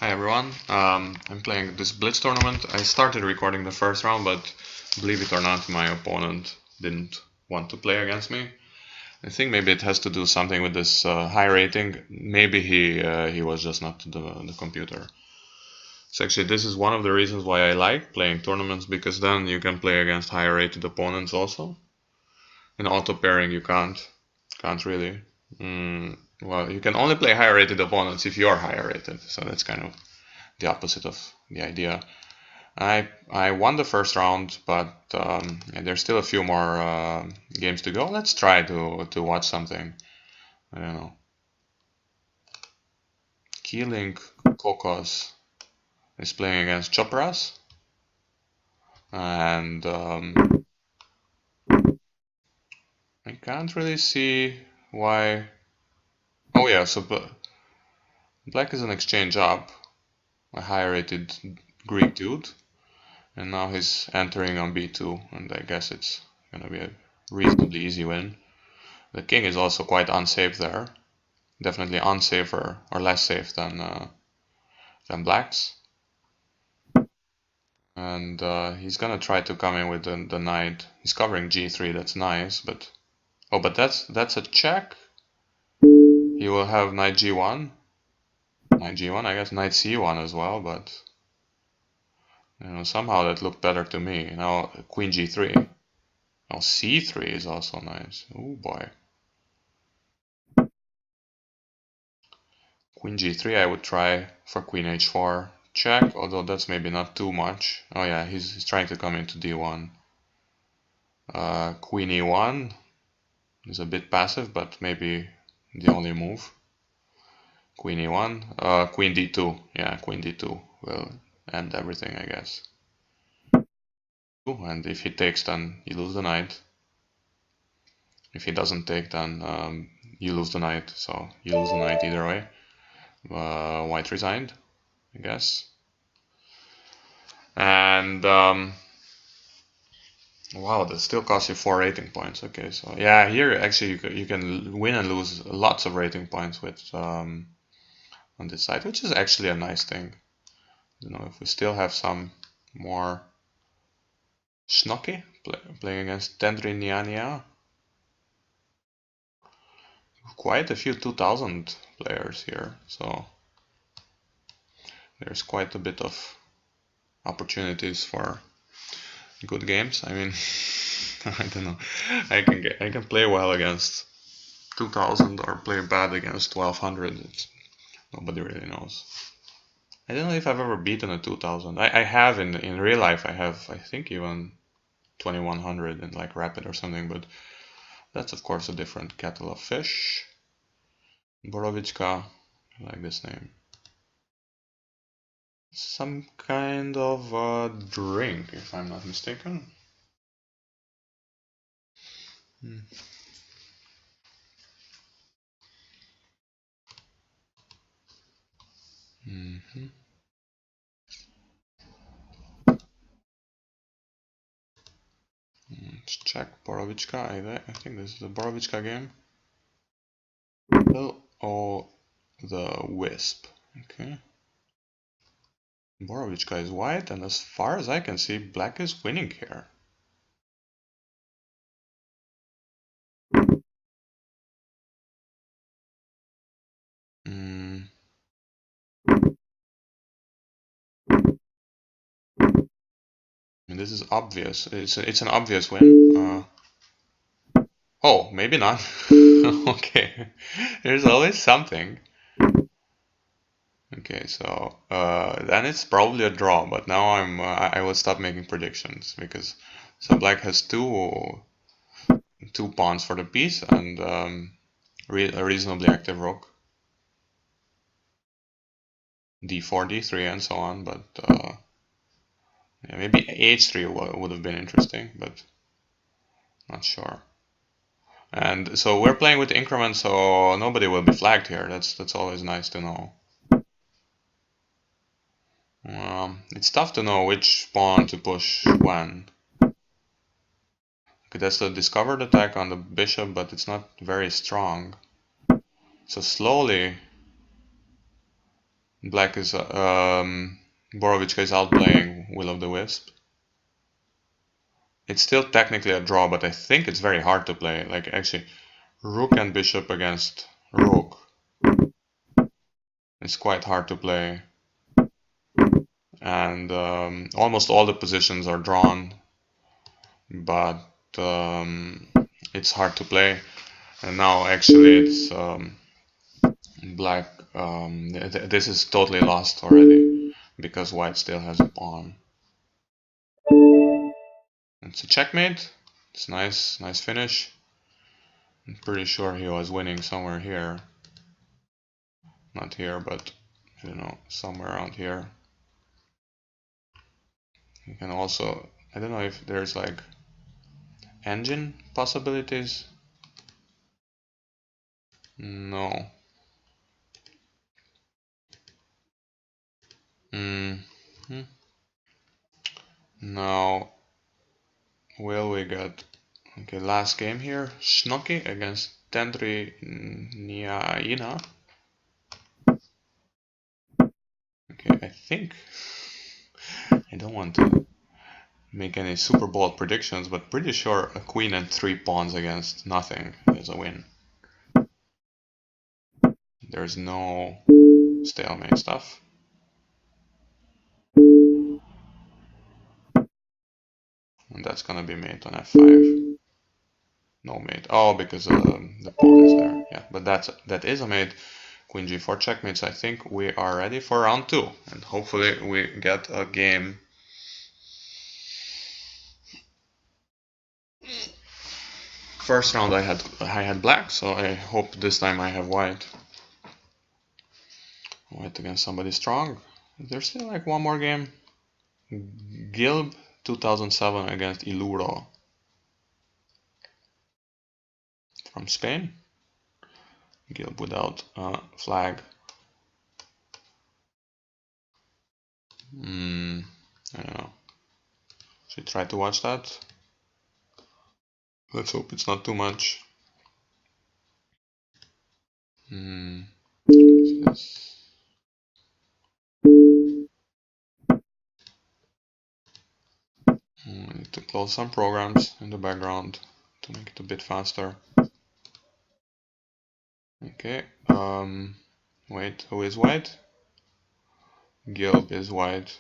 Hi everyone, I'm playing this Blitz tournament. I started recording the first round, but believe it or not, my opponent didn't want to play against me. I think maybe it has to do something with this high rating. Maybe he was just not the computer. So actually this is one of the reasons why I like playing tournaments, because then you can play against higher rated opponents also. In auto pairing you can't really. Well, you can only play higher rated opponents if you're higher rated, so that's kind of the opposite of the idea. I won the first round, but yeah, there's still a few more games to go. Let's try to watch something. I don't know. Keeling Kokos is playing against Chopras, and I can't really see why. Oh yeah, so Black is an exchange up, a higher rated Greek dude. And now he's entering on b2, and I guess it's gonna be a reasonably easy win. The king is also quite unsafe there, definitely unsafer or less safe than black's. And he's gonna try to come in with the knight. He's covering g3, that's nice, but oh, but that's a check. He will have knight g1, I guess knight c1 as well, but you know, somehow that looked better to me. Now queen g3. Now c3 is also nice. Oh boy. Queen g3 I would try for queen h4 check, although that's maybe not too much. Oh yeah, he's trying to come into d1. Queen e1 is a bit passive, but maybe the only move. Queen e1, queen d2. Yeah, queen d2 will end everything, I guess. And if he takes, then you lose the knight. If he doesn't take, then you lose the knight. So you lose the knight either way. White resigned, I guess. And wow, that still costs you 4 rating points. Okay, so yeah, here actually you can win and lose lots of rating points with on this side, which is actually a nice thing. You know, if we still have some more schnocky playing against Dendriniania, quite a few 2000 players here, so there's quite a bit of opportunities for good games. I mean, I don't know. I can play well against 2000 or play bad against 1200. Nobody really knows. I don't know if I've ever beaten a 2000. I have in real life. I think even 2100 in like Rapid or something, but that's of course a different kettle of fish. Borovichka, I like this name. Some kind of drink, if I'm not mistaken. Mm-hmm. Let's check Borovichka. I think this is a Borovichka game. Oh, the Wisp. Okay. Borovichka is white, and as far as I can see, black is winning here. Mm. And this is obvious. It's an obvious win. Oh, maybe not. Okay, there's always something. Okay, so then it's probably a draw. But now I will stop making predictions, because so black has two pawns for the piece and a reasonably active rook. d4, d3, and so on. But yeah, maybe h3 would have been interesting, but not sure. And so we're playing with increments, so nobody will be flagged here. That's always nice to know. It's tough to know which pawn to push when. Okay, that's the discovered attack on the bishop, but it's not very strong. So slowly, Black is Borovichka is outplaying Will of the Wisp. It's still technically a draw, but I think it's very hard to play. Like actually, Rook and Bishop against Rook. It's quite hard to play. And almost all the positions are drawn, but it's hard to play. And now actually it's Black. This is totally lost already because White still has a pawn. It's a checkmate. It's nice finish. I'm pretty sure he was winning somewhere here. Not here, but you know, somewhere around here. You can also, I don't know if there's like engine possibilities. No. Now, will we get, okay, last game here, Schnocky against Tendri Niaina. Okay, I think, I don't want to make any super bold predictions, but pretty sure a queen and 3 pawns against nothing is a win. There's no stalemate stuff. And that's gonna be mate on f5. No mate. Oh, because the pawn is there. Yeah, but that is a mate. Queen g4 checkmate. So I think we are ready for round 2, and hopefully we get a game. First round I had black, so I hope this time I have white. White against somebody strong. There's still like one more game. Gilb 2007 against Iluro from Spain. Gilb without flag. I don't know. Should try to watch that. Let's hope it's not too much. Yes. I need to close some programs in the background to make it a bit faster. Okay. Wait, who is white? Gilb is white.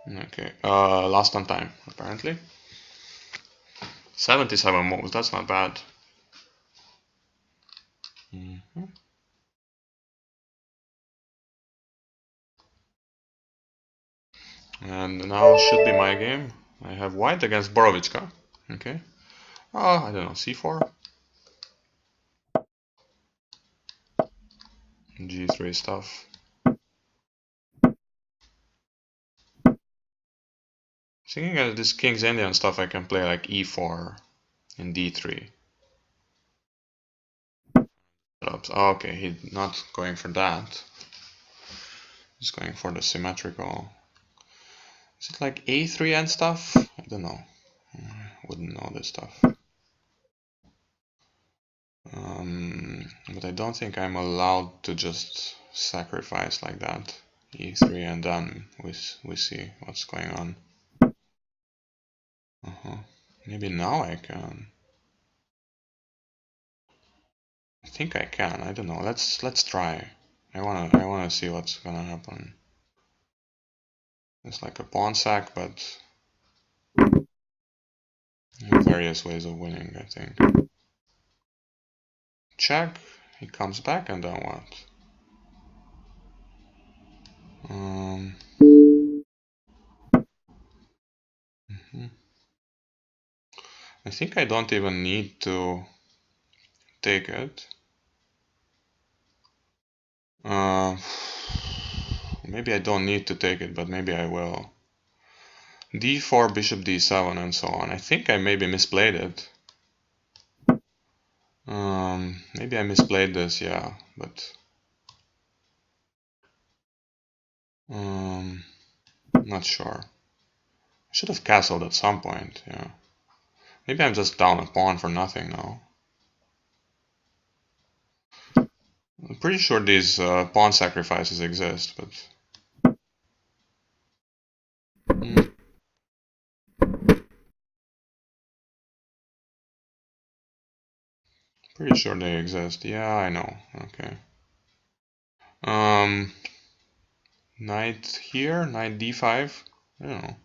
Okay, last on time, apparently. 77 moves, that's not bad. And now should be my game. I have white against Borovichka. Okay. I don't know, c4. g3 stuff. Thinking of this King's Indian stuff, I can play like e4 and d3. Oh, okay, he's not going for that. He's going for the symmetrical. Is it like a3 and stuff? I don't know. I wouldn't know this stuff. But I don't think I'm allowed to just sacrifice like that. e3 and then we see what's going on. Maybe now I can. I think I can. I don't know. Let's try. I wanna see what's gonna happen. It's like a pawn sack, but various ways of winning, I think. Check. He comes back, and then what? I think I don't even need to take it. Maybe I don't need to take it, but maybe I will. d4, bishop d7, and so on. I think I maybe misplayed it. Maybe I misplayed this, yeah, but not sure. I should have castled at some point, yeah. Maybe I'm just down a pawn for nothing now. I'm pretty sure these pawn sacrifices exist, but pretty sure they exist. Yeah, I know. Okay. Um, Knight here, knight d5. I don't know.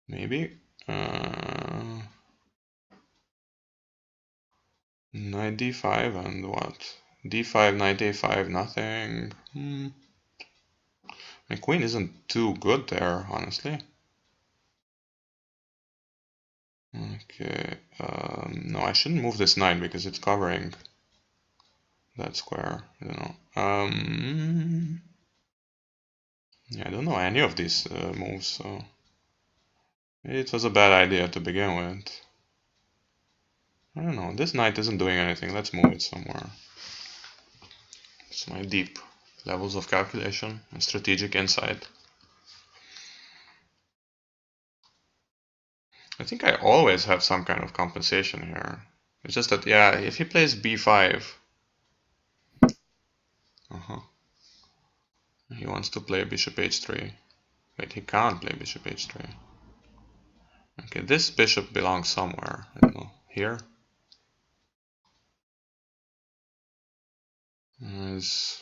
Maybe. Knight d5 and what? d5, knight a5, nothing. My queen isn't too good there, honestly. Okay. No, I shouldn't move this knight because it's covering that square. I don't know. Yeah, I don't know any of these moves, so it was a bad idea to begin with. I don't know. This knight isn't doing anything. Let's move it somewhere. It's my deep levels of calculation and strategic insight. I think I always have some kind of compensation here. It's just that, yeah, if he plays b5, he wants to play bishop h3. Wait, he can't play bishop h3. Okay, this bishop belongs somewhere. I don't know. Here? Is...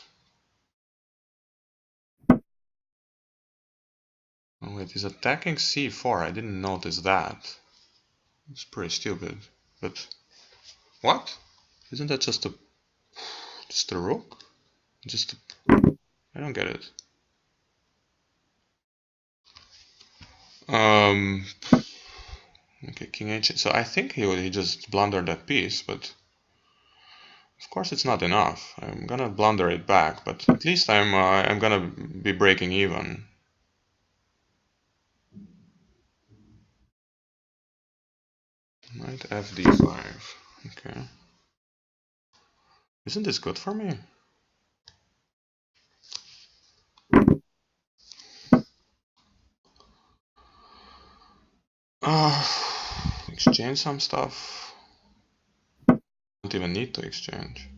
Oh wait, he's attacking c4. I didn't notice that. It's pretty stupid. But what? Isn't that just a rook? I don't get it. Okay, king h. So I think he just blundered that piece, but of course it's not enough. I'm gonna blunder it back, but at least I'm gonna be breaking even. Knight fd5. Okay. Isn't this good for me? Exchange some stuff. Don't even need to exchange.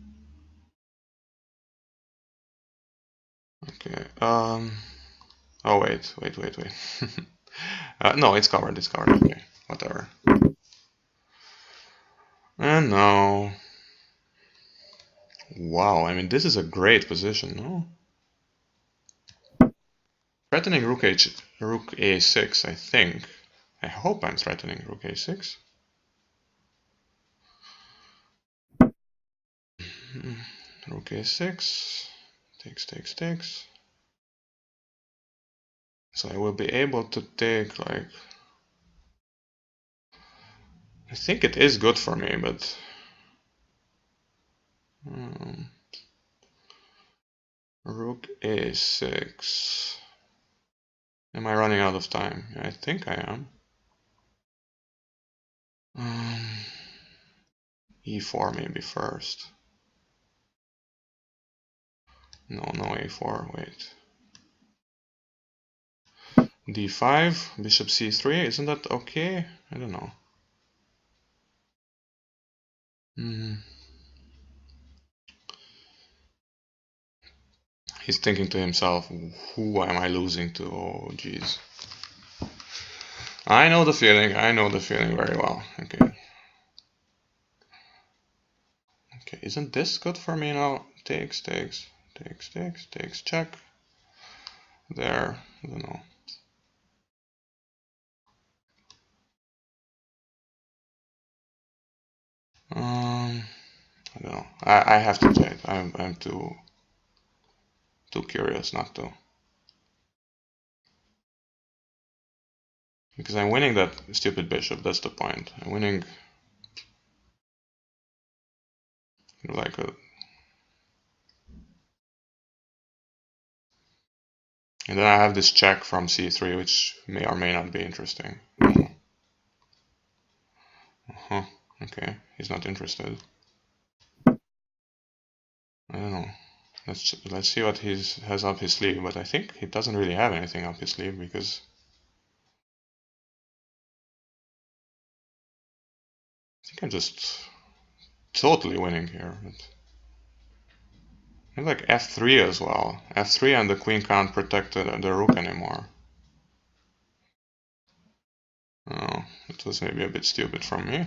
Okay. Oh wait. No, it's covered. It's covered. Okay. Whatever. And now. Wow. I mean, this is a great position, no? Threatening rook a6, I think. I hope I'm threatening rook a6. Rook a6. Takes. So I will be able to take, like... I think it is good for me, but... Rook a6. Am I running out of time? I think I am. E4 maybe first. No a4, wait. d5, bishop c3, isn't that okay? I don't know. He's thinking to himself, who am I losing to? Oh, jeez. I know the feeling very well. Okay. Okay, isn't this good for me now? Takes, check. There, I don't know. I don't know. I have to check. I'm too curious not to. Because I'm winning that stupid bishop, that's the point. I'm winning like a... And then I have this check from c3, which may or may not be interesting. Okay, he's not interested. I don't know. Let's see what he has up his sleeve, but I think he doesn't really have anything up his sleeve because I think I'm just totally winning here. But I have like f3 as well. f3 and the queen can't protect the rook anymore. Oh, it was maybe a bit stupid from me.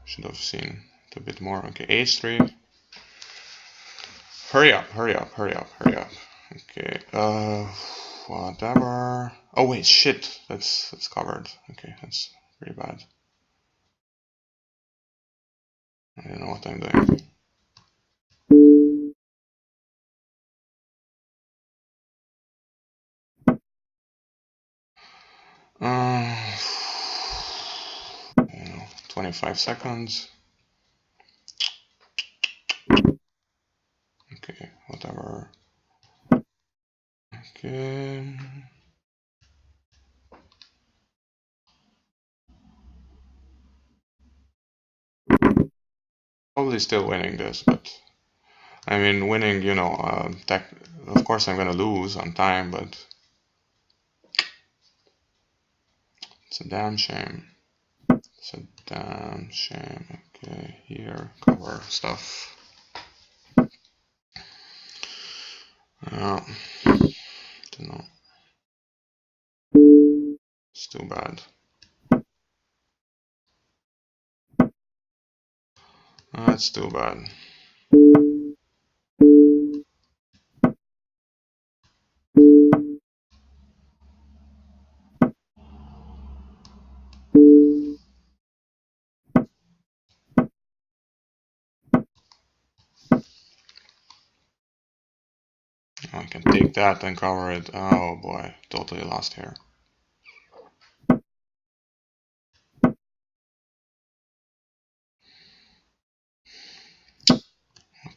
Should have seen it a bit more. Okay, h3. Hurry up, hurry up, hurry up, hurry up. Okay, whatever. Oh wait, shit, that's covered. Okay, that's pretty bad. I don't know what I'm doing. I don't know, 25 seconds. Okay, whatever. Okay. Probably still winning this, but I mean, winning, you know, of course I'm gonna lose on time, but it's a damn shame. It's a damn shame. Okay, here, cover stuff. Don't know. It's too bad. It's too bad. I can take that and cover it. Oh boy, totally lost here.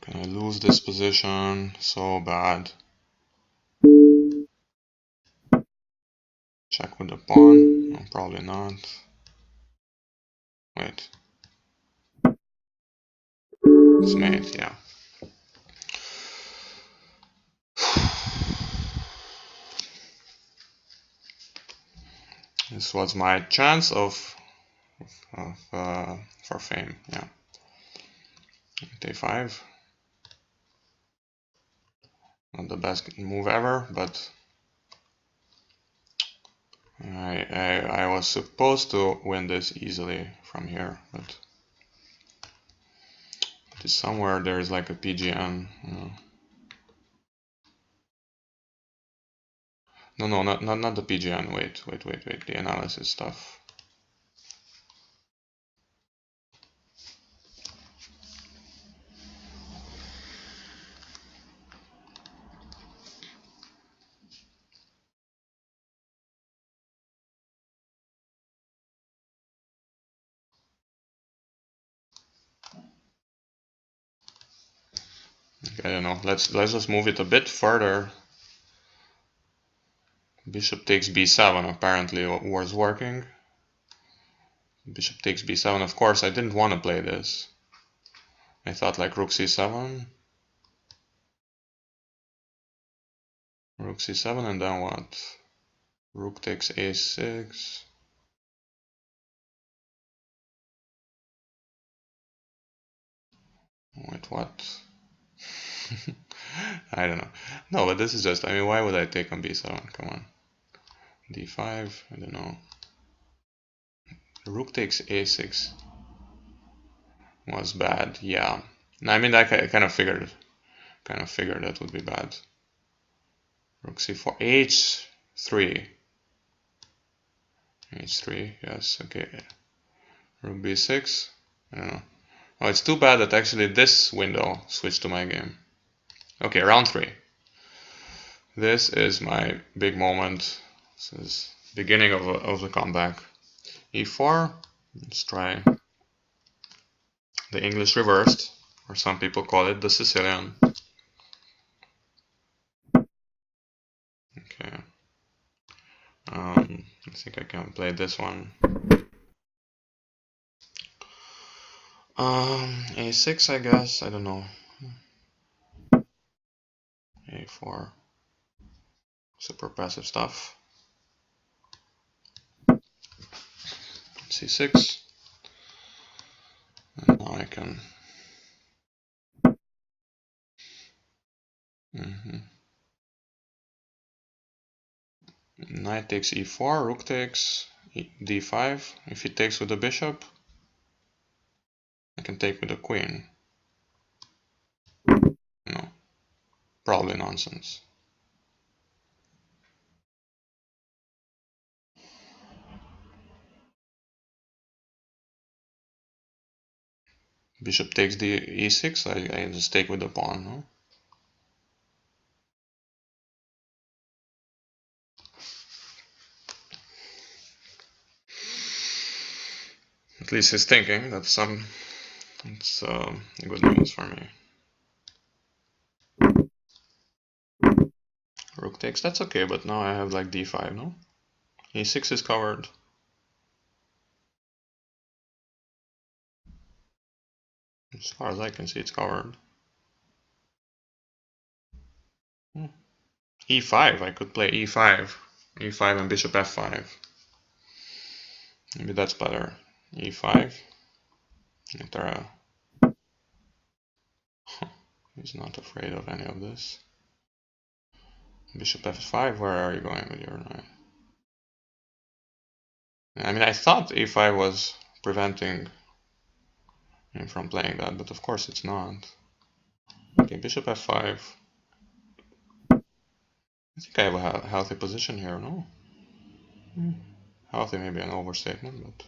Can I lose this position? So bad. Check with the pawn. No, probably not. Wait. It's mate, yeah. This was my chance for fame, yeah. Day 5. Not the best move ever, but I was supposed to win this easily from here, but somewhere there is like a PGN. No, not the PGN. Wait. The analysis stuff. Okay, I don't know. Let's just move it a bit further. Bishop takes b7 apparently was working. Bishop takes b7. Of course, I didn't want to play this. I thought like rook c7. Rook c7 and then what? Rook takes a6. Wait, what? I don't know. No, but this is just, I mean, why would I take on b7? Come on. d5, I don't know. Rook takes a6 was bad, yeah. I mean, I kind of figured that would be bad. Rook c4, h3. h3, yes, okay. Rook b6, I don't know. Oh, it's too bad that actually this window switched to my game. Okay, round 3. This is my big moment. This is beginning of the comeback. e4, let's try the English reversed, or some people call it the Sicilian. Okay. I think I can play this one. A6, I guess. I don't know. A4. Super passive stuff. C6. And now I can. Knight takes E4, rook takes D5. If he takes with the bishop, I can take with the queen. No, probably nonsense. Bishop takes the E6, I just take with the pawn, no? At least he's thinking. It's good news for me. Rook takes, that's okay, but now I have like D5, no? E6 is covered. As far as I can see, it's covered. E5, I could play E5. E5 and bishop F5. Maybe that's better. E5. He's not afraid of any of this. Bishop F5, where are you going with your knight? I mean, I thought E5 was preventing him from playing that, but of course it's not. Okay, bishop F5. I think I have a healthy position here, no? Healthy may be an overstatement, but...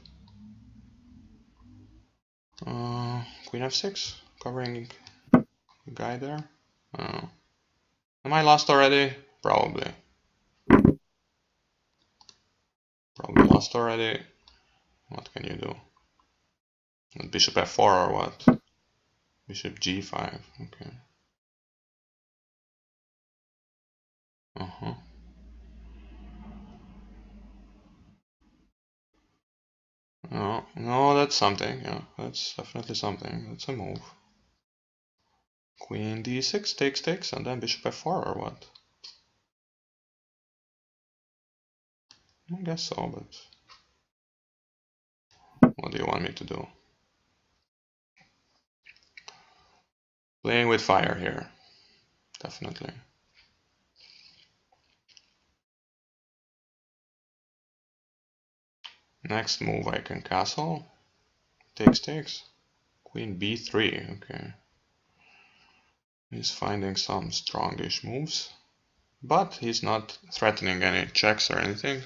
Queen F6, covering the guy there. Am I lost already? Probably. Probably lost already. What can you do? Bishop F4 or what? Bishop G5, okay. No, that's something, yeah, that's definitely something, that's a move. Queen D6 takes, and then bishop F4 or what? I guess so, but what do you want me to do? Playing with fire here, definitely. Next move I can castle. Takes. Queen B3, okay. He's finding some strongish moves, but he's not threatening any checks or anything.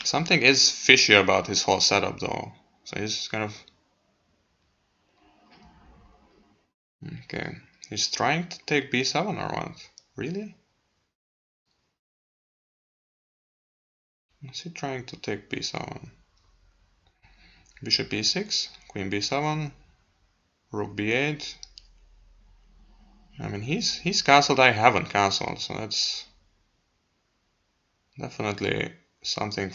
Something is fishy about his whole setup though. So he's kind of... Okay. He's trying to take B7 or what? Really? Is he trying to take B7? Bishop E6, Queen B7, Rook B8. I mean, he's castled, I haven't castled, so that's definitely something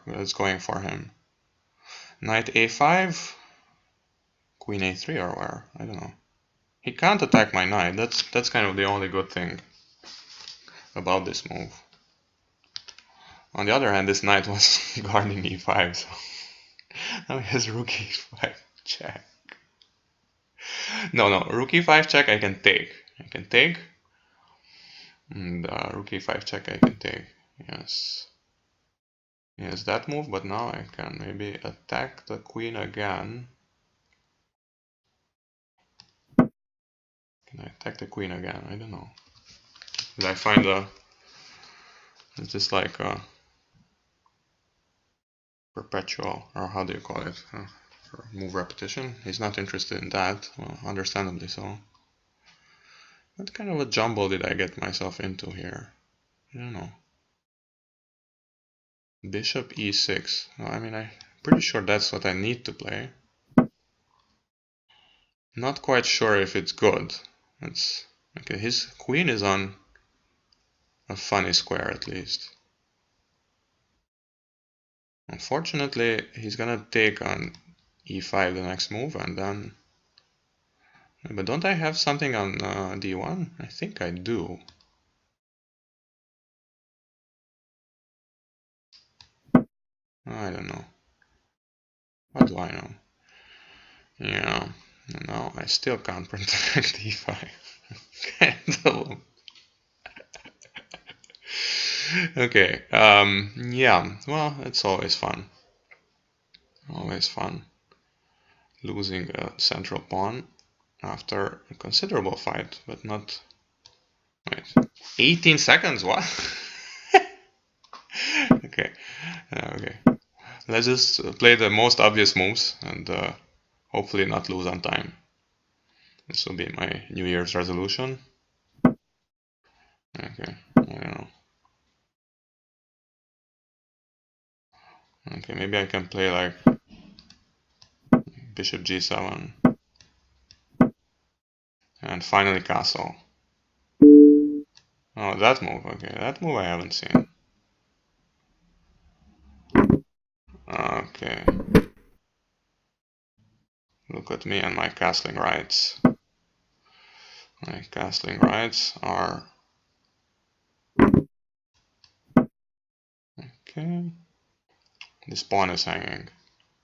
that's going for him. Knight A5, Queen A3 or where? I don't know. He can't attack my knight. That's kind of the only good thing about this move. On the other hand, this knight was guarding E5, so now he has Rook E5 check. No, Rook E5 check I can take. And Rook E5 check I can take. Yes. Yes, that move, but now I can maybe attack the queen again. Can I attack the queen again? I don't know. Did I find it's just like a perpetual, or how do you call it? Move repetition. He's not interested in that, well, understandably so. What kind of a jumble did I get myself into here? I don't know. Bishop E6. Well, I mean, I'm pretty sure that's what I need to play. Not quite sure if it's good. It's okay. His queen is on a funny square at least. Unfortunately, he's gonna take on e5 the next move, and then... But don't I have something on d1? I think I do. I don't know. What do I know? Yeah, no, I still can't protect e5. Okay, yeah, well, it's always fun. Always fun losing a central pawn after a considerable fight, but not... Wait, 18 seconds? What? Okay, okay. Let's just play the most obvious moves and hopefully not lose on time. This will be my New Year's resolution. Okay, I don't know. Okay, maybe I can play like bishop g7 and finally castle. Oh, that move. Okay, that move I haven't seen. Okay. Look at me and my castling rights. My castling rights are... Okay. This pawn is hanging.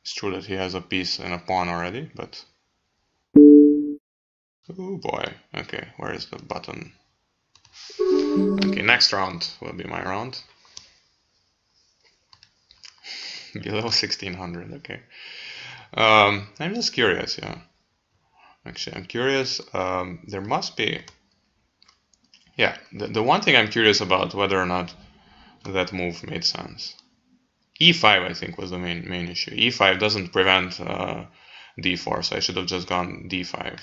It's true that he has a piece and a pawn already, but... Oh boy. Okay, where is the button? Okay, next round will be my round. Below 1600, okay. I'm just curious, yeah. Actually, I'm curious. There must be... Yeah, the one thing I'm curious about whether or not that move made sense. E5, I think, was the main issue. E5 doesn't prevent d4, so I should have just gone d5.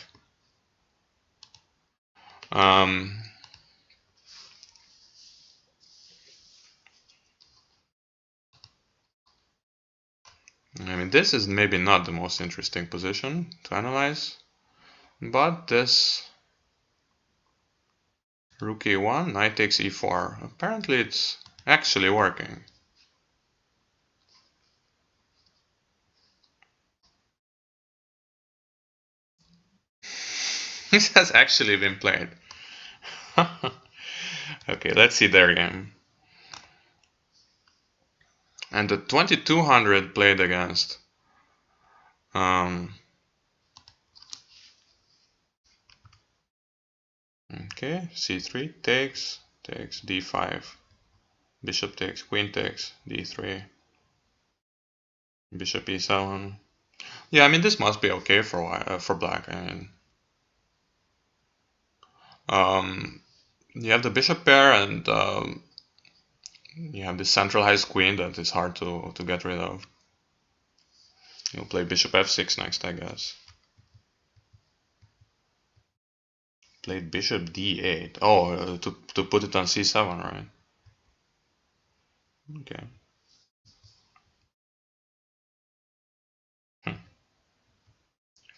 I mean, this is maybe not the most interesting position to analyze, but this rook e1, knight takes e4. Apparently it's actually working. This has actually been played. Okay, let's see their game. And the 2200 played against okay, c3 takes d5, bishop takes, queen takes, d3, bishop e7. Yeah, I mean this must be okay for black. I mean, you have the bishop pair, and you have this centralized queen that is hard to get rid of. You'll play bishop f6 next, I guess. Played bishop d8. Oh, to put it on c7, right? Okay.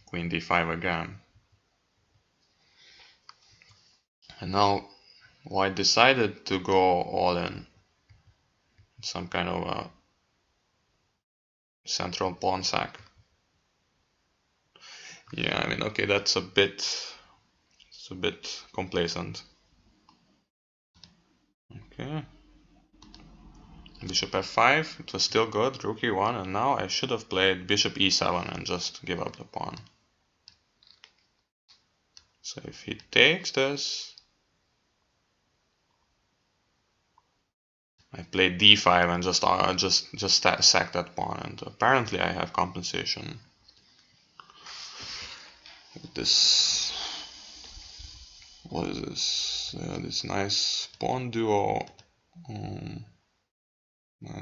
Queen d5 again. And now white decided to go all in. Some kind of a central pawn sack. Yeah, I mean, okay, that's a bit complacent. Okay. Bishop f5, it was still good, rook e1, and now I should have played bishop e7 and just give up the pawn. So if he takes this, I played d5 and just sack that pawn, and apparently I have compensation with this. What is this? This nice pawn duo and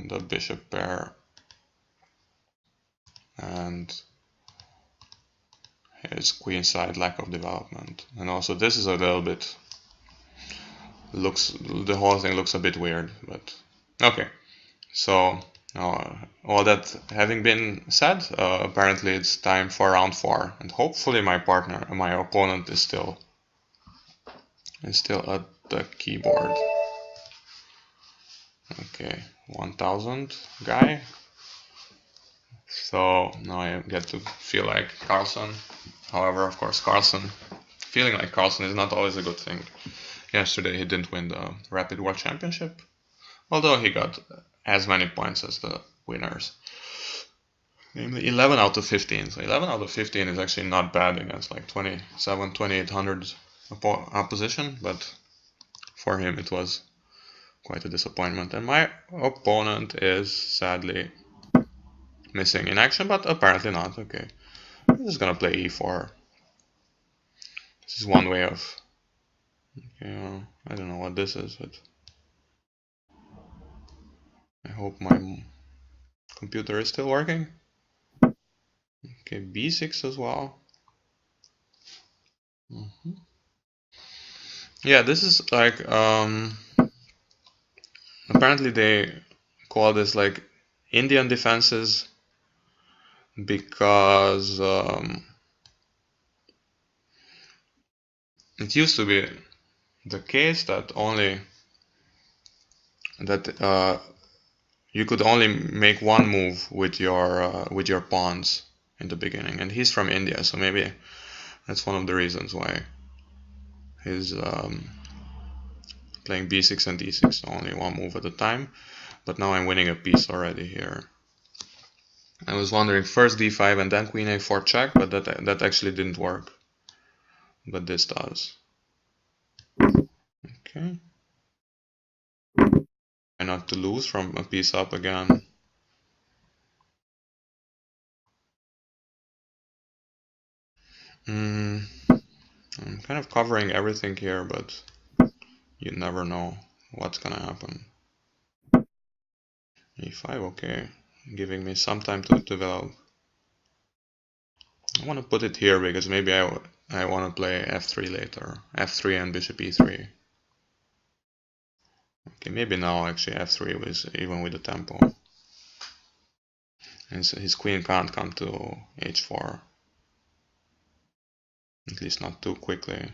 the bishop pair, and here's queenside lack of development, and also this is a little bit the whole thing looks a bit weird, but okay. So all that having been said, apparently it's time for round 4, and hopefully my opponent is still at the keyboard. Okay, 1000 guy. So now I get to feel like Carlsen. However, of course, feeling like Carlsen is not always a good thing. Yesterday he didn't win the Rapid World Championship, although he got as many points as the winners. Namely 11 out of 15. So 11 out of 15 is actually not bad against like 27, 2800 opposition, but for him it was quite a disappointment. And my opponent is sadly missing in action, but apparently not. Okay, I'm just gonna play e4. This is one way of... Okay, I don't know what this is, but I hope my computer is still working. Okay, b6 as well. Yeah, this is like apparently they call this like Indian defenses because it used to be the case that you could only make one move with your pawns in the beginning, and he's from India, so maybe that's one of the reasons why he's playing b6 and d6, only one move at a time. But now I'm winning a piece already here. I was wondering first d5 and then queen a4 check, but that actually didn't work. But this does. Okay. Try not to lose from a piece up again. I'm kind of covering everything here, but you never know what's gonna happen. e5, okay, giving me some time to develop. I want to put it here because maybe I want to play f3 later. f3 and bishop e3. Okay, maybe now actually f3 was even with the tempo. And so his queen can't come to h4. At least not too quickly.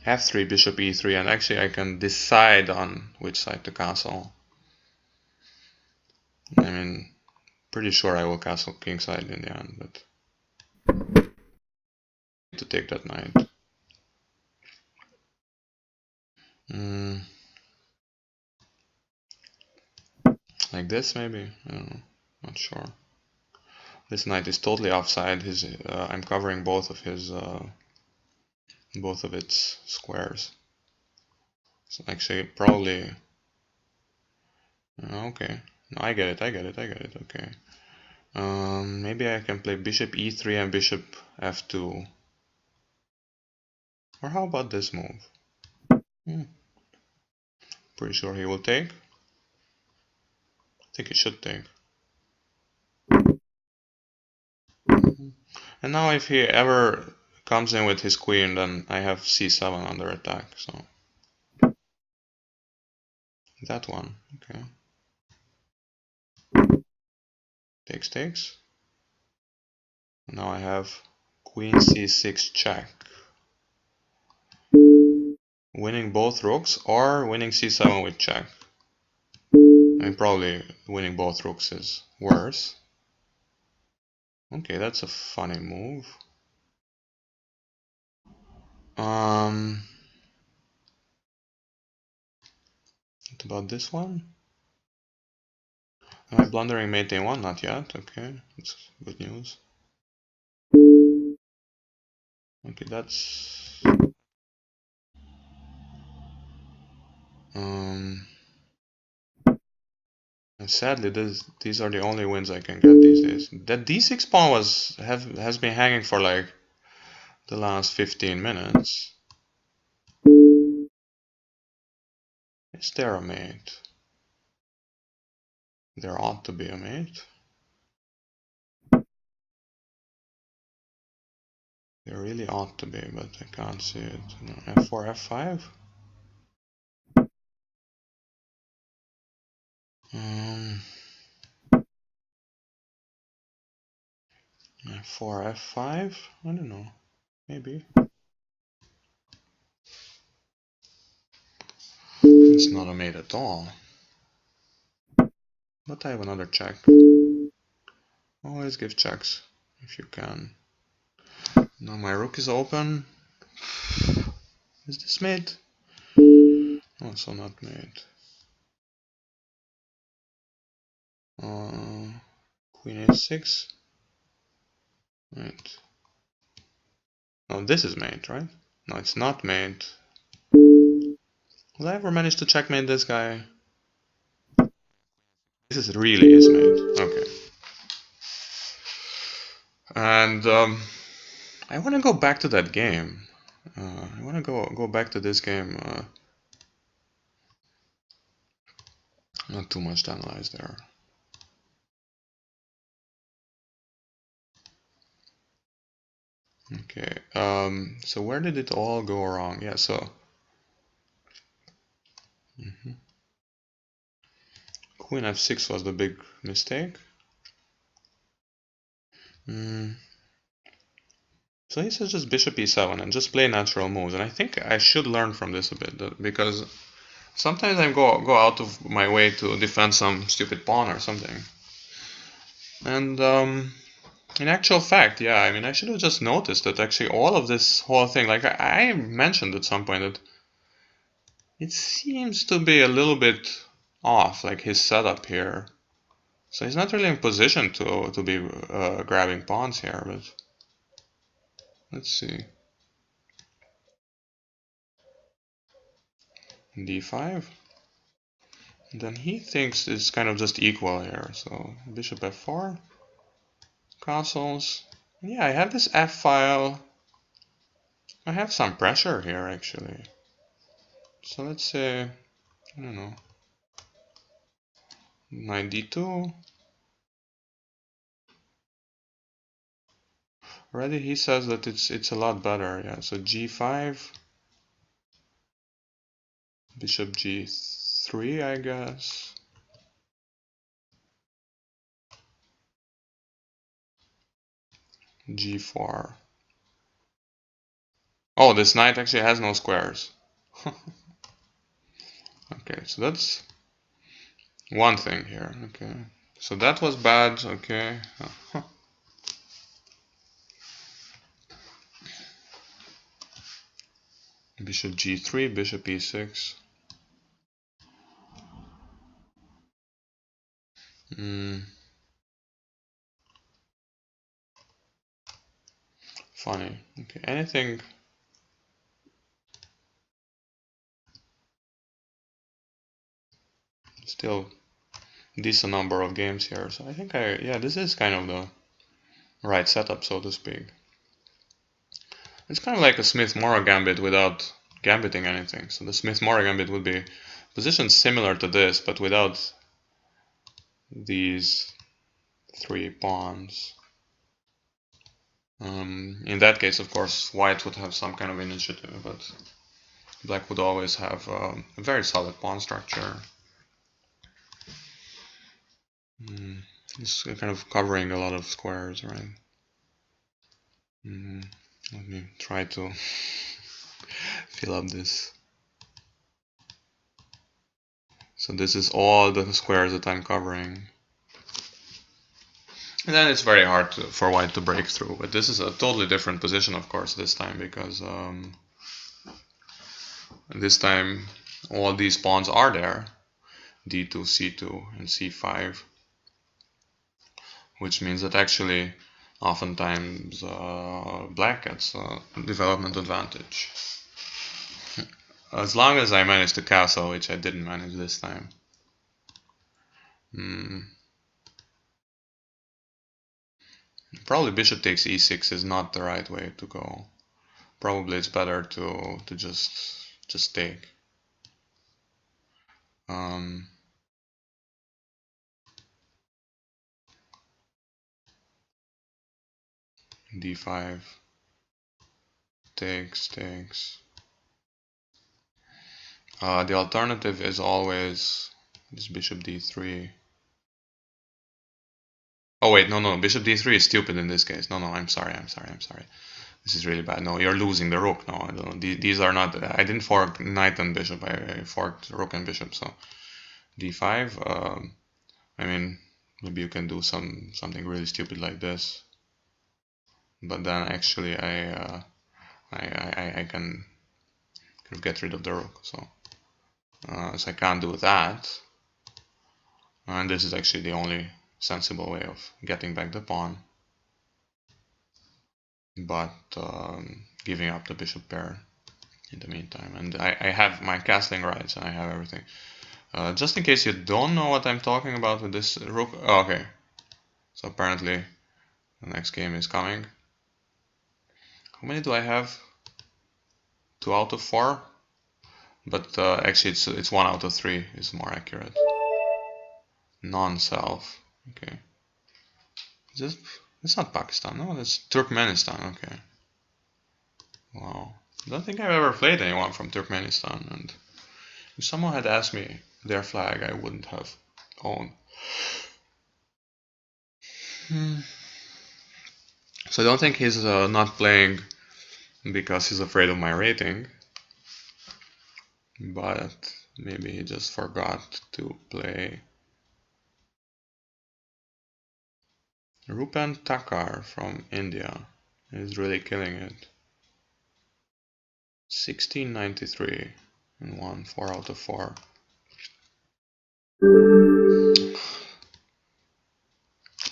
f3, bishop e3, and actually I can decide on which side to castle. I mean, pretty sure I will castle kingside in the end, but to take that knight. Like this maybe? I don't know, not sure. This knight is totally offside. I'm covering both of its squares. So actually probably... Okay, no, I get it, okay. Maybe I can play bishop e3 and bishop f2. Or how about this move? Pretty sure he will take. I think he should take. And now if he ever comes in with his queen, then I have c7 under attack, so... That one, okay. Takes. Now I have queen c6 check. Winning both rooks or winning c7 with check. I mean, probably winning both rooks is worse. Okay, that's a funny move. What about this one? Am I blundering mate a1? Not yet. Okay, that's good news. Okay, that's... Sadly, these are the only wins I can get these days. That d6 pawn has been hanging for like the last 15 minutes. Is there a mate? There ought to be a mate. There really ought to be, but I can't see it. No, f4, f5? F4, f5? I don't know. Maybe. It's not a mate at all. But I have another check. Always give checks if you can. Now my rook is open. Is this mate? Also not mate. Queen a6. Right. Oh, this is mate, right? No, it's not mate. Will I ever manage to checkmate this guy? This is really his mate. Okay. And I want to go back to that game. I want to go back to this game. Not too much to analyze there. Okay. So where did it all go wrong? Yeah. So. Queen f6 was the big mistake. So he says just bishop e7 and just play natural moves. And I think I should learn from this a bit, because sometimes I go out of my way to defend some stupid pawn or something. And in actual fact, yeah, I mean, I should have just noticed that actually all of this whole thing, like I mentioned at some point that it seems to be a little bit off, like his setup here. So he's not really in position to be grabbing pawns here, but let's see. d5. And then he thinks it's kind of just equal here. So bishop f4, castles. Yeah, I have this f file. I have some pressure here actually. So let's say, I don't know, knight d2. Already he says that it's a lot better. Yeah, so g5, bishop g3, I guess. g4. Oh, this knight actually has no squares. Okay, so that's one thing here. Okay, so that was bad. Okay. Bishop g3, bishop e6. Funny. Okay, anything. Still decent number of games here, so I think yeah, this is kind of the right setup, so to speak. It's kind of like a Smith-Morra gambit without gambiting anything. So the Smith-Morra gambit would be positioned similar to this, but without these three pawns. In that case, of course, white would have some kind of initiative, but black would always have a very solid pawn structure. It's kind of covering a lot of squares, right? Let me try to fill up this. So this is all the squares that I'm covering. And then it's very hard for white to break through. But this is a totally different position, of course, this time, because this time all these pawns are there. d2, c2, and c5. Which means that actually oftentimes black gets a development advantage. As long as I manage to castle, which I didn't manage this time. Probably bishop takes e6 is not the right way to go. Probably it's better to just take. d5 takes. The alternative is always this bishop d3. Oh wait, no, bishop d3 is stupid in this case. No, I'm sorry. This is really bad. No, you're losing the rook. No, I don't. These are not. I didn't fork knight and bishop. I forked rook and bishop. So d5. I mean, maybe you can do something really stupid like this, but then actually I can kind of get rid of the rook. So I can't do that, and this is actually the only sensible way of getting back the pawn, but giving up the bishop pair in the meantime. And I have my castling rights and I have everything. Just in case you don't know what I'm talking about with this rook. Oh, okay, so apparently the next game is coming. How many do I have? 2 out of 4, but actually it's 1 out of 3 is more accurate. Non-self. Okay. It's not Pakistan. No, that's Turkmenistan. Okay. Wow. I don't think I've ever played anyone from Turkmenistan, and if someone had asked me their flag, I wouldn't have owned. So I don't think he's not playing because he's afraid of my rating, but maybe he just forgot to play. Rupan Takar from India is really killing it. 1693 and won 4 out of 4.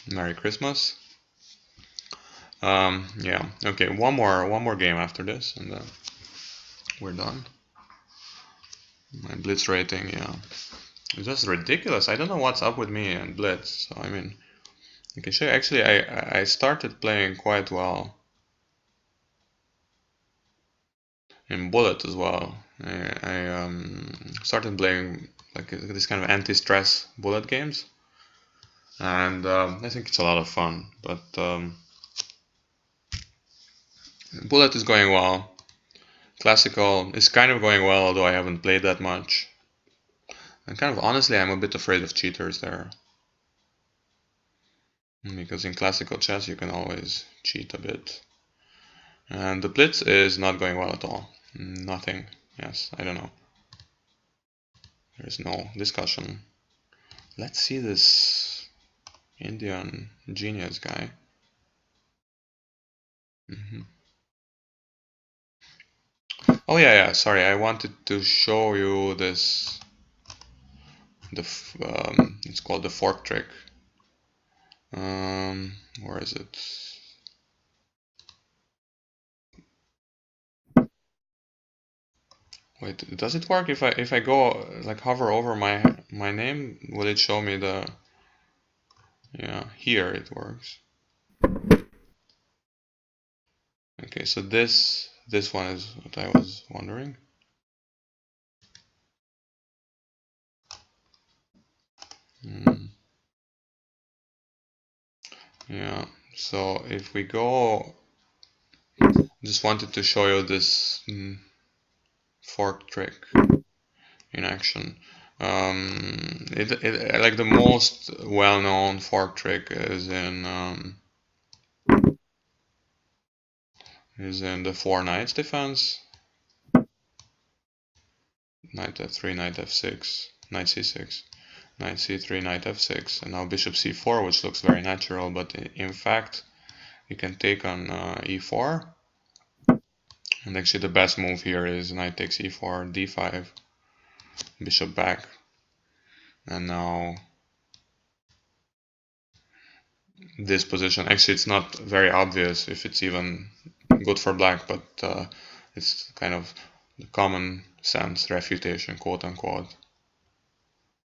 Merry Christmas. Yeah. Okay. One more game after this, and then we're done. My Blitz rating, yeah, it's just ridiculous. I don't know what's up with me and Blitz. So I mean, I can show you. Actually, I started playing quite well in Bullet as well. I started playing like this kind of anti-stress Bullet games, and I think it's a lot of fun. But Bullet is going well. Classical is kind of going well, although I haven't played that much. And kind of honestly, I'm a bit afraid of cheaters there. Because in classical chess you can always cheat a bit. And the Blitz is not going well at all. Nothing. Yes, I don't know. There's no discussion. Let's see this Indian genius guy. Oh yeah, sorry, I wanted to show you this. It's called the fork trick. Where is it? Wait, does it work if I go like hover over my name? Will it show me the? Yeah, here it works. Okay, so this one is what I was wondering. Yeah, so if we go, just wanted to show you this fork trick in action. Like the most well-known fork trick is in the 4 knights defense. Knight f3, knight f6, knight c6, knight c3, knight f6, and now bishop c4, which looks very natural, but in fact you can take on e4, and actually the best move here is knight takes e4, d5, bishop back, and now this position. Actually, it's not very obvious if it's even good for black, but it's kind of the common sense refutation, quote unquote.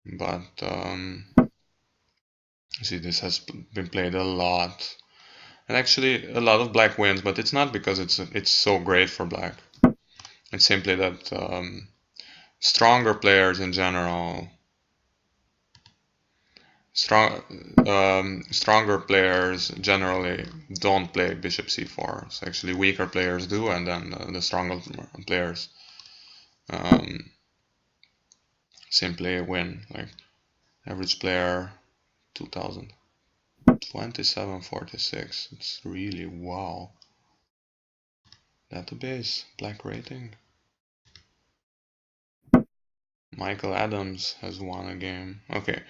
But see, this has been played a lot, and actually a lot of black wins. But it's not because it's so great for black. It's simply that stronger players in general. Stronger players generally don't play bishop c4. So actually weaker players do, and then the stronger players simply win. Like average player 2000. 2746. It's really wow. Database, black rating. Michael Adams has won a game. Okay,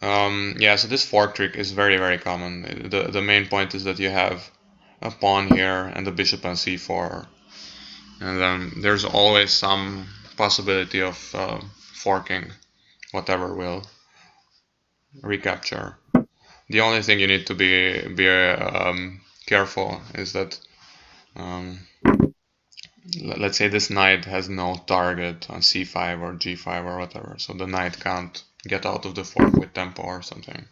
Yeah, so this fork trick is very common. The main point is that you have a pawn here and the bishop on c4, and then there's always some possibility of forking whatever will recapture. The only thing you need to be careful is that let's say this knight has no target on c5 or g5 or whatever, so the knight can't get out of the fork with tempo or something.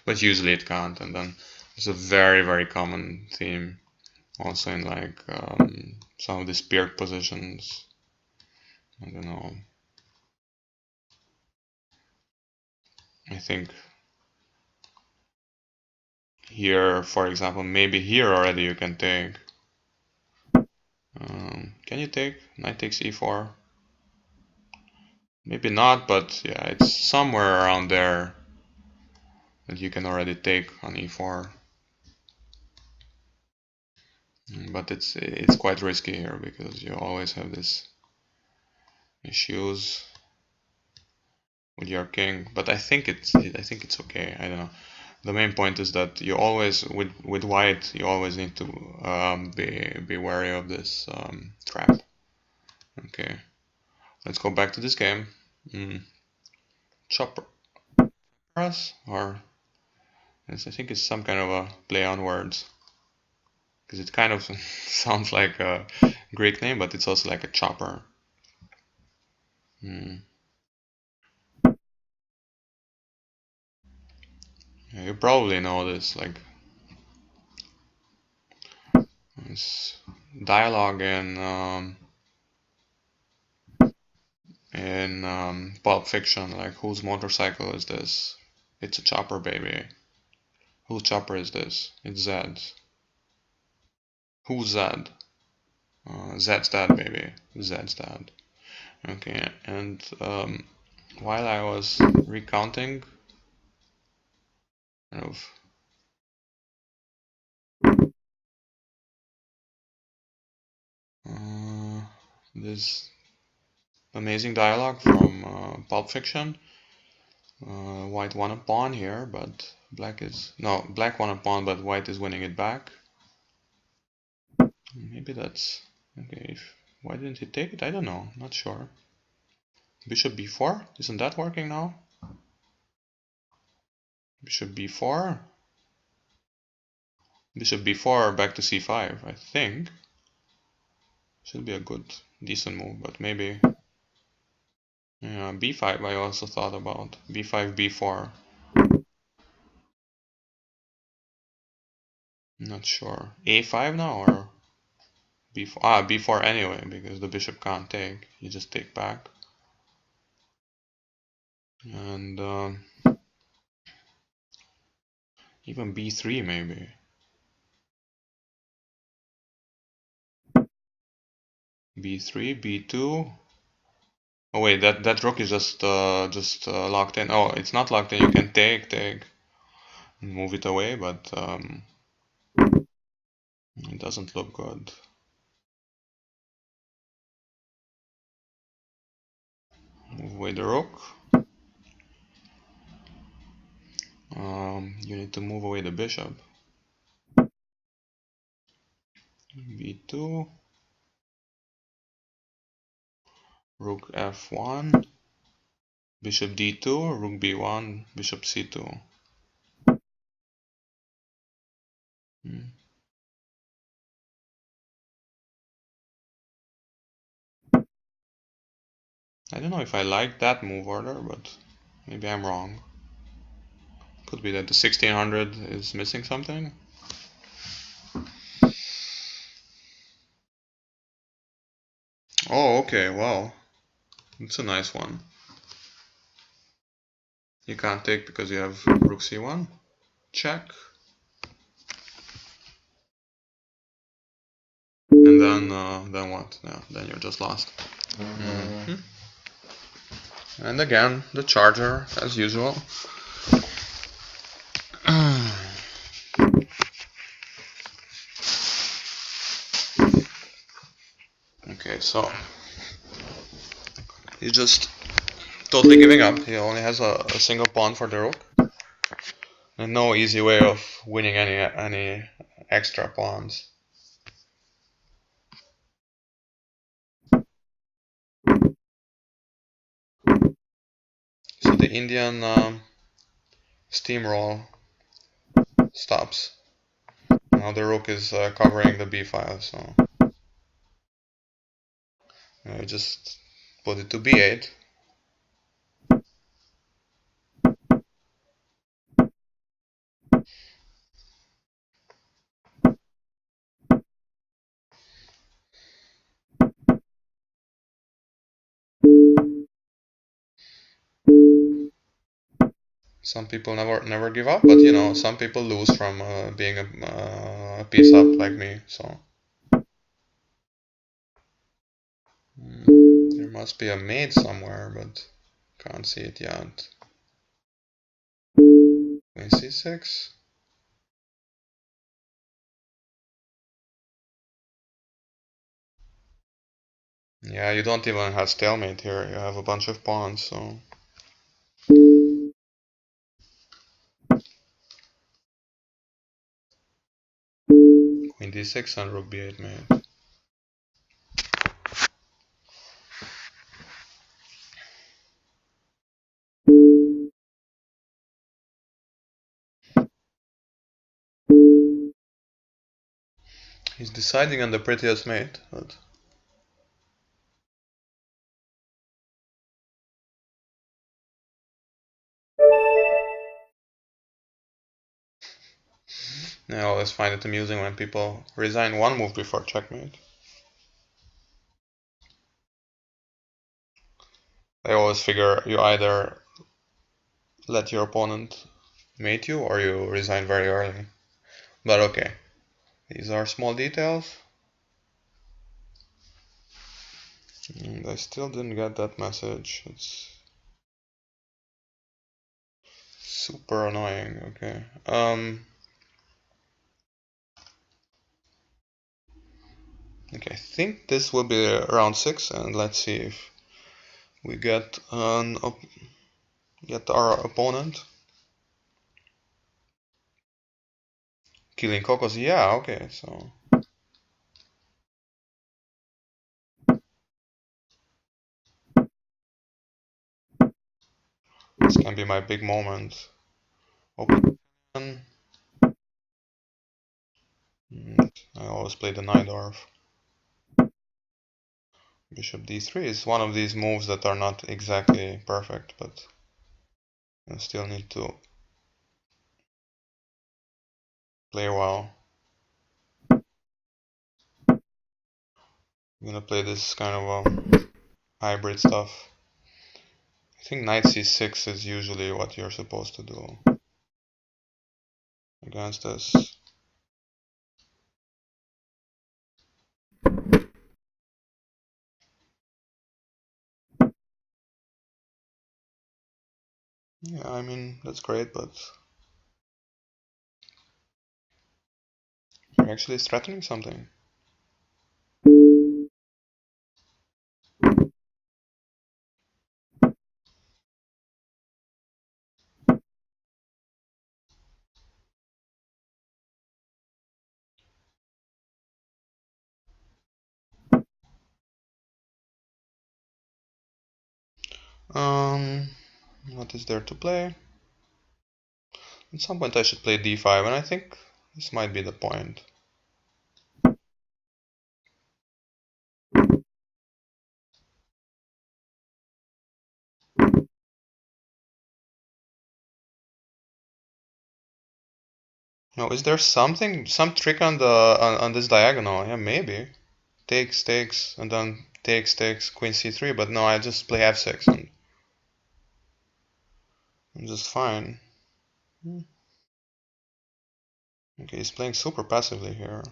But usually it can't, and then it's a very common theme also in like some of these peer positions. I don't know. I think here, for example, maybe here already you can take. Can you take? Knight takes e4. Maybe not, but yeah, it's somewhere around there that you can already take on e4. But it's quite risky here because you always have these issues with your king. But I think it's okay. I don't know. The main point is that you always with white you always need to be wary of this trap. Okay, let's go back to this game. Chopper us or I think it's some kind of a play on words because it kind of sounds like a Greek name, but it's also like a chopper. Yeah, you probably know this, like this dialogue in Pulp Fiction, like whose motorcycle is this? It's a chopper, baby. Whose chopper is this? It's Zed's. Who's Zed? Zed's dad, baby. Zed's dad. Okay, and while I was recounting, kind of this amazing dialogue from Pulp Fiction. White won a pawn here, but black won a pawn, but white is winning it back. Maybe that's okay. Why didn't he take it? I don't know. Not sure. Bishop b4? Isn't that working now? Bishop b4. Bishop b4 back to c5. I think should be a good, decent move, but maybe. Yeah, b5 I also thought about. b5, b4. Not sure. a5 now or b4? Ah, b4 anyway, because the bishop can't take. You just take back. And even b3 maybe. b3, b2. Oh wait, that rook is just locked in. Oh, it's not locked in. You can take, move it away, but it doesn't look good. Move away the rook. You need to move away the bishop. b2. Rook f1. Bishop d2. Rook b1. Bishop c2. I don't know if I like that move order, but maybe I'm wrong. Could be that the 1600 is missing something. Oh, okay, wow. It's a nice one. You can't take because you have rook c1. Check. And then what? Yeah, then you're just lost. And again, the charger, as usual. Okay, so he's just totally giving up. He only has a single pawn for the rook. And no easy way of winning any extra pawns. So the Indian steamroll stops. Now the rook is covering the b file, so I just put it to b8. Some people never give up, but you know, some people lose from being a piece up like me. So there must be a mate somewhere, but can't see it yet. Queen c6. Yeah, you don't even have stalemate here. You have a bunch of pawns, so. Queen d6 and rook b8 mate. He's deciding on the prettiest mate, but. I always find it amusing when people resign one move before checkmate. I always figure you either let your opponent mate you or you resign very early. But okay, these are small details. And I still didn't get that message. It's super annoying. Okay. Okay, I think this will be round 6, and let's see if we get our opponent. Killing Cocos, yeah, okay, so. This can be my big moment. Open. I always play the Najdorf. Bishop d3 is one of these moves that are not exactly perfect, but you still need to play well. I'm gonna play this kind of hybrid stuff. I think knight c6 is usually what you're supposed to do against this. Yeah, I mean, that's great, but you're actually threatening something. What is there to play? At some point I should play d5, and I think this might be the point. No, is there some trick on on this diagonal? Yeah, maybe. Takes, and then takes, queen c3, but no, I just play f6 and I'm just fine. Okay, he's playing super passively here.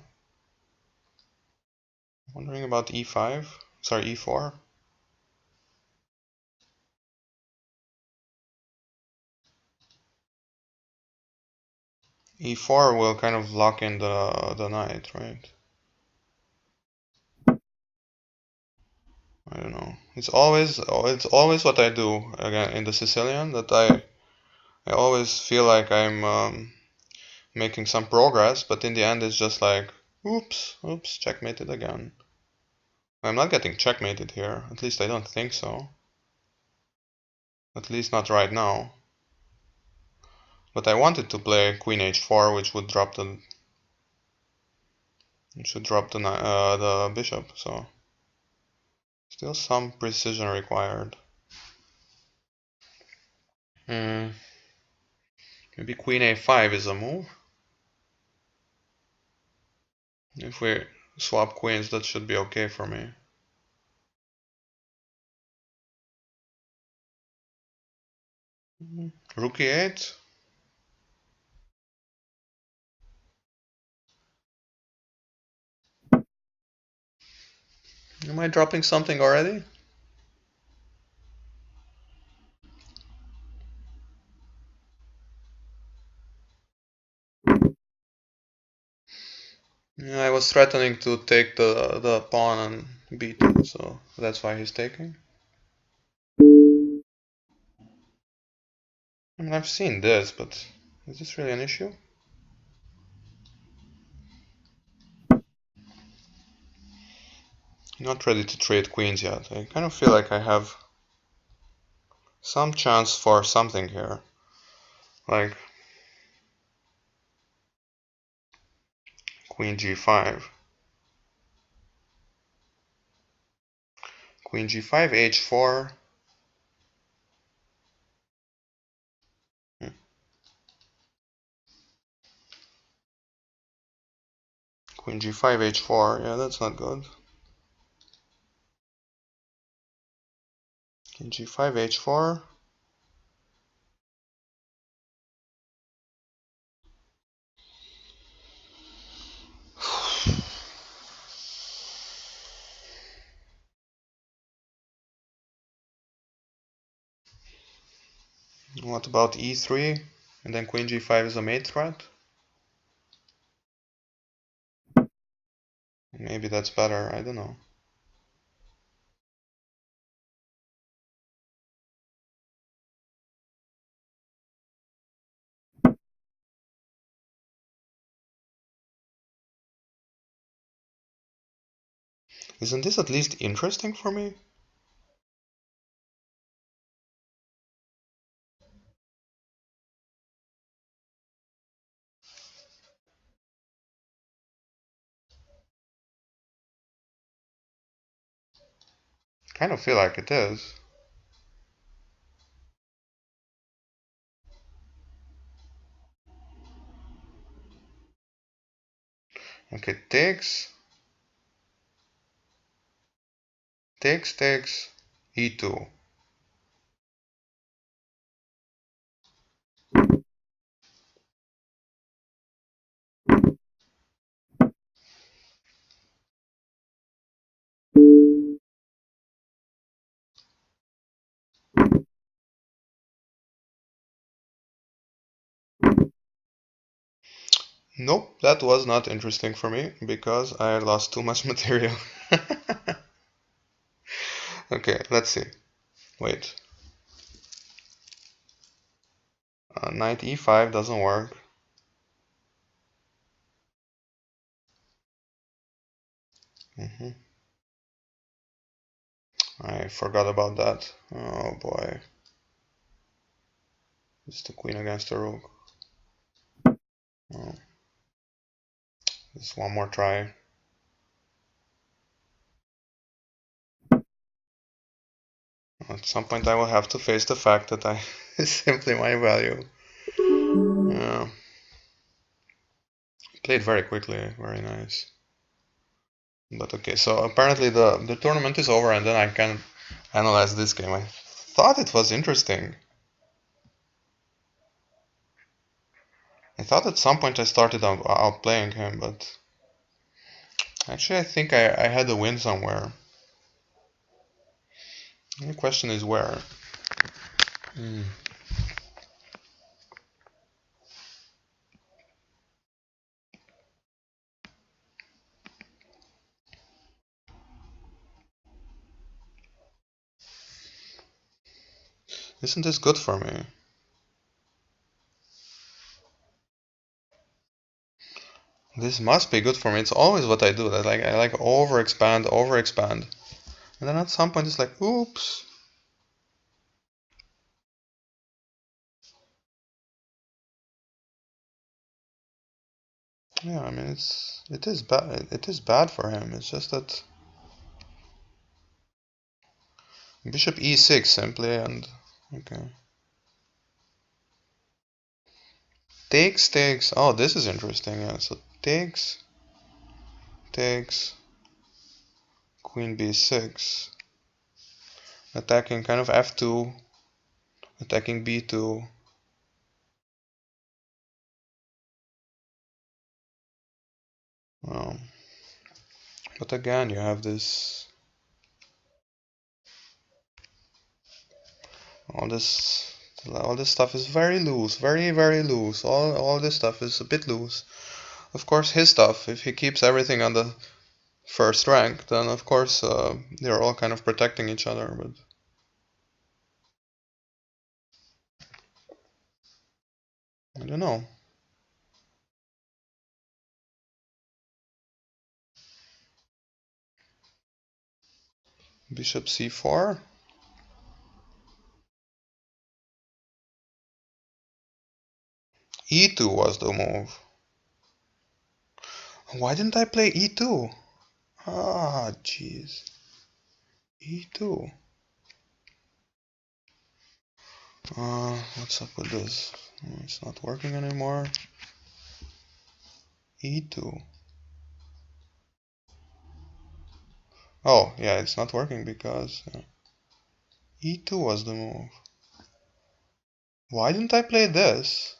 Wondering about e5, sorry, e4. e4 will kind of lock in the knight, right? I don't know. It's always what I do again in the Sicilian, that I always feel like I'm making some progress, but in the end it's just like, oops, checkmated again. I'm not getting checkmated here, at least I don't think so. At least not right now. But I wanted to play Queen h4, which would drop the... It should drop the bishop, so... Still some precision required. Maybe Queen a5 is a move. If we swap queens, that should be okay for me. Rook e8. Am I dropping something already? Yeah, I was threatening to take the pawn on b2, so that's why he's taking. I mean, I've seen this, but is this really an issue? Not ready to trade queens yet. I kind of feel like I have some chance for something here. Like Queen g5. Queen g5, h4. Queen g5, h4. Yeah, that's not good. King g5, h4. What about e3? And then queen g5 is a mate threat? Maybe that's better, I don't know. Isn't this at least interesting for me? Kind of feel like it is. Okay, takes, e2. Nope, that was not interesting for me because I lost too much material. Okay, let's see. Wait. Knight e5 doesn't work. I forgot about that. Oh boy. It's the queen against the rook. Oh. Just one more try. At some point I will have to face the fact that I is simply my value. Yeah. Played very quickly, very nice. But okay, so apparently the tournament is over and then I can analyze this game. I thought it was interesting. I thought at some point I started outplaying him, but actually I think I had a win somewhere. The question is where. Isn't this good for me? This must be good for me. It's always what I do. That I like overexpand, and then at some point it's like, oops. Yeah, I mean it is bad. It is bad for him. It's just that bishop e6 simply, and okay. Takes. Oh, this is interesting. Yeah, so takes, queen b6, attacking kind of f2, attacking b2. Um, but again, you have this, all this stuff is very loose, very loose. All this stuff is a bit loose. Of course, his stuff, if he keeps everything on the first rank, then of course they're all kind of protecting each other. But I don't know. Bishop c4. e2 was the move. Why didn't I play e2? Ah, jeez. e2. What's up with this? It's not working anymore. e2. Oh, yeah, it's not working because e2 was the move. Why didn't I play this?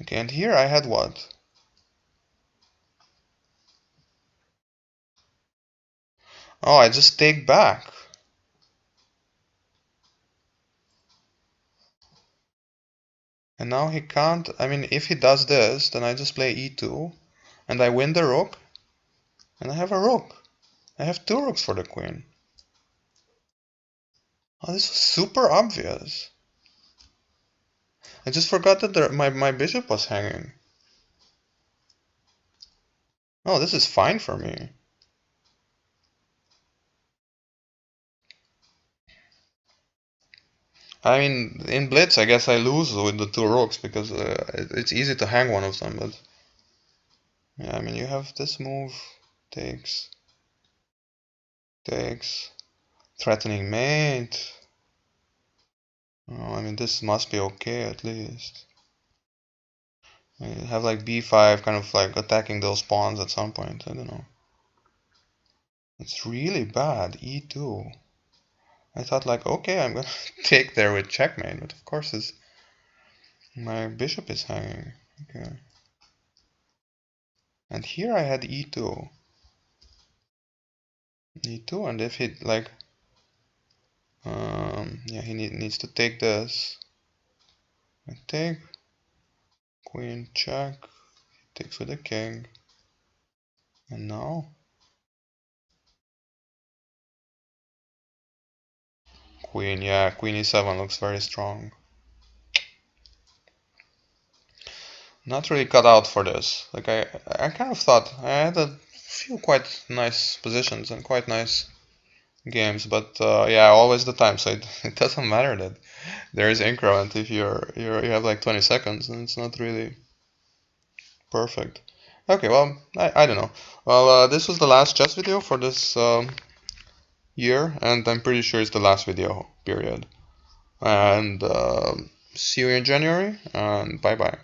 Okay, and here I had what? Oh, I just take back. And now he can't, I mean, if he does this, then I just play e2, and I win the rook, and I have a rook. I have two rooks for the queen. Oh, this was super obvious. I just forgot that my bishop was hanging. Oh, this is fine for me. I mean, in Blitz, I guess I lose with the two rooks because it's easy to hang one of them. But yeah, I mean, you have this move, takes, threatening mate. Oh, I mean, this must be okay at least. I have like b5, kind of like attacking those pawns at some point. I don't know. It's really bad. e2. I thought like, okay, I'm gonna take there with checkmate, but of course my bishop is hanging. Okay. And here I had e2. e2, and if he like, yeah, he needs to take this. I take, queen check, takes with the king, and now queen. Yeah, queen e7 looks very strong. Not really cut out for this. Like I kind of thought I had a few quite nice positions and quite nice games, but yeah, always the time. So it doesn't matter that there is increment if you have like 20 seconds, and it's not really perfect. Okay, well, I don't know. Well, this was the last chess video for this year, and I'm pretty sure it's the last video period. And see you in January, and bye bye.